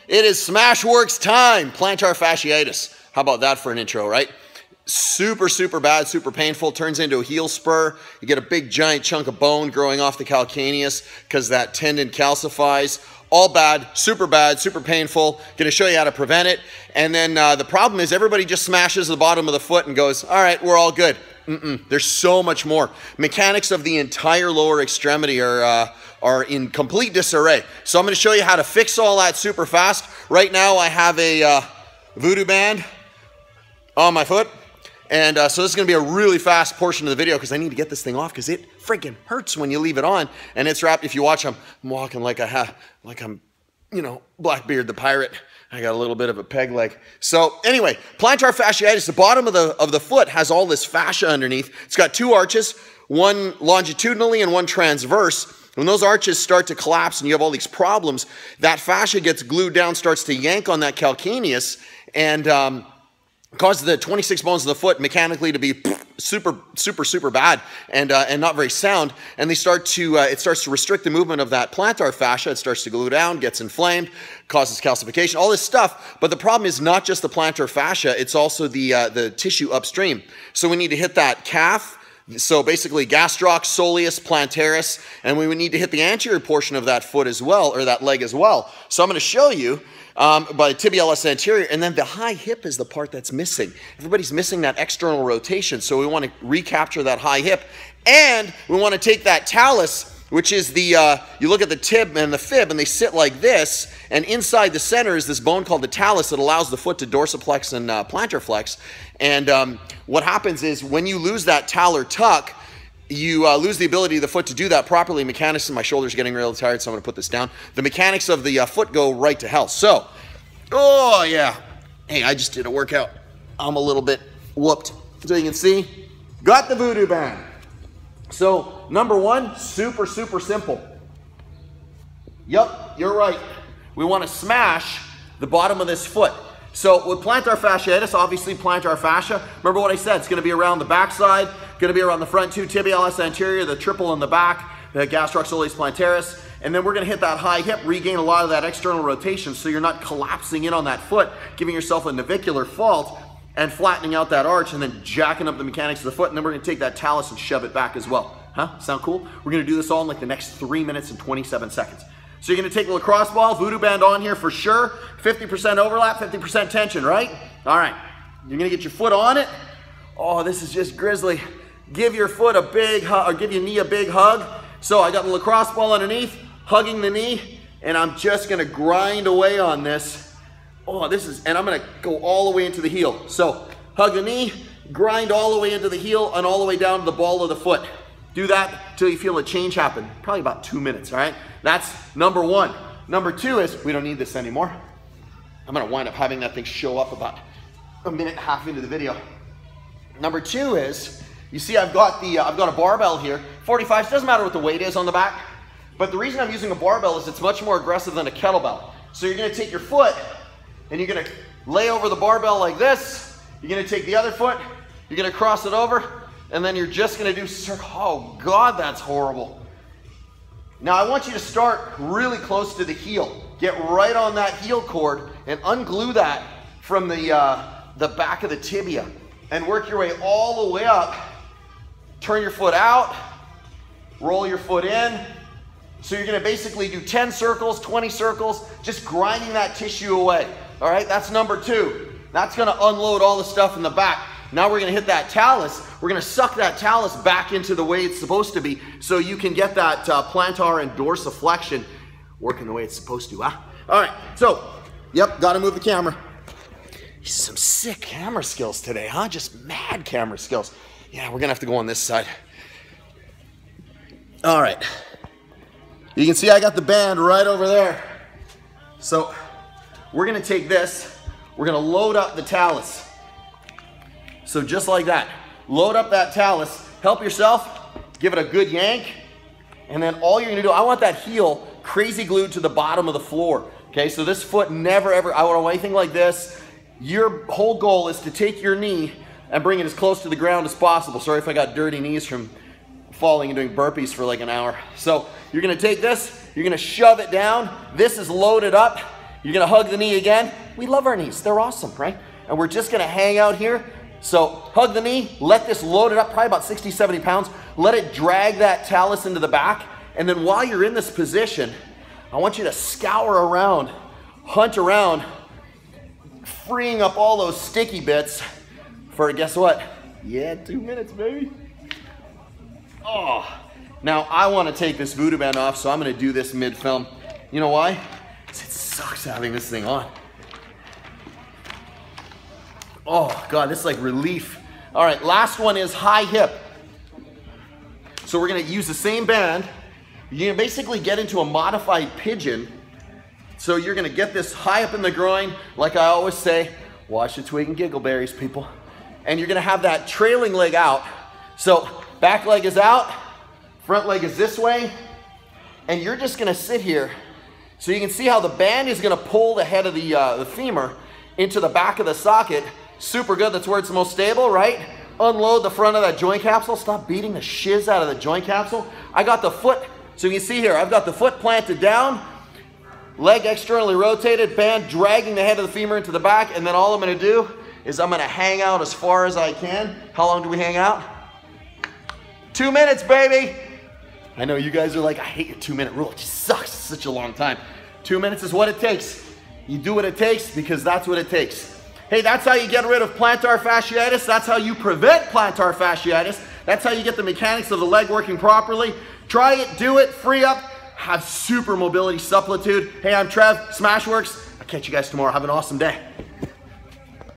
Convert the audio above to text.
It is SmashweRx time. Plantar fasciitis. How about that for an intro, right? Super, super bad, super painful. Turns into a heel spur. You get a big giant chunk of bone growing off the calcaneus because that tendon calcifies. All bad, super painful. Gonna show you how to prevent it. And then the problem is everybody just smashes the bottom of the foot and goes, all right, we're all good. There's so much more. Mechanics of the entire lower extremity are in complete disarray. So I'm gonna show you how to fix all that super fast. Right now I have a voodoo band on my foot. And so this is gonna be a really fast portion of the video because I need to get this thing off because it freaking hurts when you leave it on. And it's wrapped, if you watch, I'm walking like I'm, you know, Blackbeard the pirate. I got a little bit of a peg leg. So anyway, plantar fasciitis, the bottom of the foot has all this fascia underneath. It's got two arches, one longitudinally and one transverse. When those arches start to collapse and you have all these problems, that fascia gets glued down, starts to yank on that calcaneus, and causes the 26 bones of the foot mechanically to be super bad and not very sound. And they start to it starts to restrict the movement of that plantar fascia. It starts to glue down, gets inflamed, causes calcification, all this stuff. But the problem is not just the plantar fascia, it's also the tissue upstream. So we need to hit that calf. So basically gastroc, soleus, plantaris, and we would need to hit the anterior portion of that foot as well, or that leg as well. So I'm going to show you by tibialis anterior, and then the high hip is the part that's missing. Everybody's missing that external rotation, so we want to recapture that high hip. And we want to take that talus, which is the, you look at the tib and the fib, and they sit like this, and inside the center is this bone called the talus that allows the foot to dorsiflex and plantar flex. And what happens is when you lose that talar tuck, you lose the ability of the foot to do that properly. Mechanics, and my shoulder's getting really tired, so I'm going to put this down. The mechanics of the foot go right to hell. So, oh yeah. Hey, I just did a workout. I'm a little bit whooped. So you can see, got the voodoo band. So, number one, super simple. Yep, you're right. We want to smash the bottom of this foot. So with plantar fasciitis, obviously plantar fascia, remember what I said, it's going to be around the backside, going to be around the front too, tibialis anterior, the triple in the back, the gastroc, soleus, plantaris, and then we're going to hit that high hip, regain a lot of that external rotation so you're not collapsing in on that foot, giving yourself a navicular fault and flattening out that arch and then jacking up the mechanics of the foot, and then we're going to take that talus and shove it back as well. Huh? Sound cool? We're going to do this all in like the next 3 minutes and 27 seconds. So you're going to take a lacrosse ball, voodoo band on here for sure, 50% overlap, 50% tension, right? All right, you're going to get your foot on it. Oh, this is just grisly. Give your foot a big hug, or give your knee a big hug. So I got the lacrosse ball underneath, hugging the knee, and I'm just going to grind away on this. Oh, and I'm going to go all the way into the heel. So hug the knee, grind all the way into the heel, and all the way down to the ball of the foot. Do that till you feel a change happen. Probably about 2 minutes, all right? That's number one. Number two is, we don't need this anymore. I'm gonna wind up having that thing show up about a minute and a half into the video. Number two is, you see I've got a barbell here, 45, it doesn't matter what the weight is on the back, but the reason I'm using a barbell is it's much more aggressive than a kettlebell. So you're gonna take your foot and you're gonna lay over the barbell like this, you're gonna take the other foot, you're gonna cross it over, and then you're just gonna do circle. Oh God, that's horrible. Now I want you to start really close to the heel. Get right on that heel cord and unglue that from the back of the tibia and work your way all the way up. Turn your foot out, roll your foot in. So you're gonna basically do 10 circles, 20 circles, just grinding that tissue away. All right, that's number two. That's gonna unload all the stuff in the back. Now we're going to hit that talus. We're going to suck that talus back into the way it's supposed to be so you can get that plantar and dorsiflexion working the way it's supposed to. Huh? All right, so, yep, got to move the camera. Some sick camera skills today, huh? Just mad camera skills. Yeah, we're going to have to go on this side. All right. You can see I got the band right over there. So we're going to take this. We're going to load up the talus. So just like that, load up that talus, help yourself, give it a good yank, and then all you're gonna do, I want that heel crazy glued to the bottom of the floor, okay? So this foot never ever, I don't want anything like this. Your whole goal is to take your knee and bring it as close to the ground as possible. Sorry if I got dirty knees from falling and doing burpees for like an hour. So you're gonna take this, you're gonna shove it down, this is loaded up, You're gonna hug the knee again. We love our knees, they're awesome, right? And we're just gonna hang out here. So hug the knee, let this load it up, probably about 60, 70 pounds. Let it drag that talus into the back. And then while you're in this position, I want you to scour around, hunt around, freeing up all those sticky bits for, guess what? Yeah, 2 minutes, baby. Oh, now I want to take this voodoo band off, so I'm going to do this mid-film. You know why? Because it sucks having this thing on. Oh, God, this is like relief. All right, last one is high hip. So we're going to use the same band. You're going to basically get into a modified pigeon. So you're going to get this high up in the groin. Like I always say, wash the twig and giggleberries, people. And you're going to have that trailing leg out. So back leg is out, front leg is this way, and you're just going to sit here. So you can see how the band is going to pull the head of the femur into the back of the socket. Super good, that's where it's most stable, right? Unload the front of that joint capsule. Stop beating the shiz out of the joint capsule. I got the foot, so you can see here, I've got the foot planted down, leg externally rotated, band dragging the head of the femur into the back, and then all I'm going to do is I'm going to hang out as far as I can. How long do we hang out? 2 minutes, baby. I know you guys are like, I hate your 2 minute rule. It just sucks. It's such a long time. 2 minutes is what it takes. You do what it takes because that's what it takes. Hey, that's how you get rid of plantar fasciitis. That's how you prevent plantar fasciitis. That's how you get the mechanics of the leg working properly. Try it, do it, free up, have super mobility supplitude. Hey, I'm Trev, SmashweRx. I'll catch you guys tomorrow. Have an awesome day.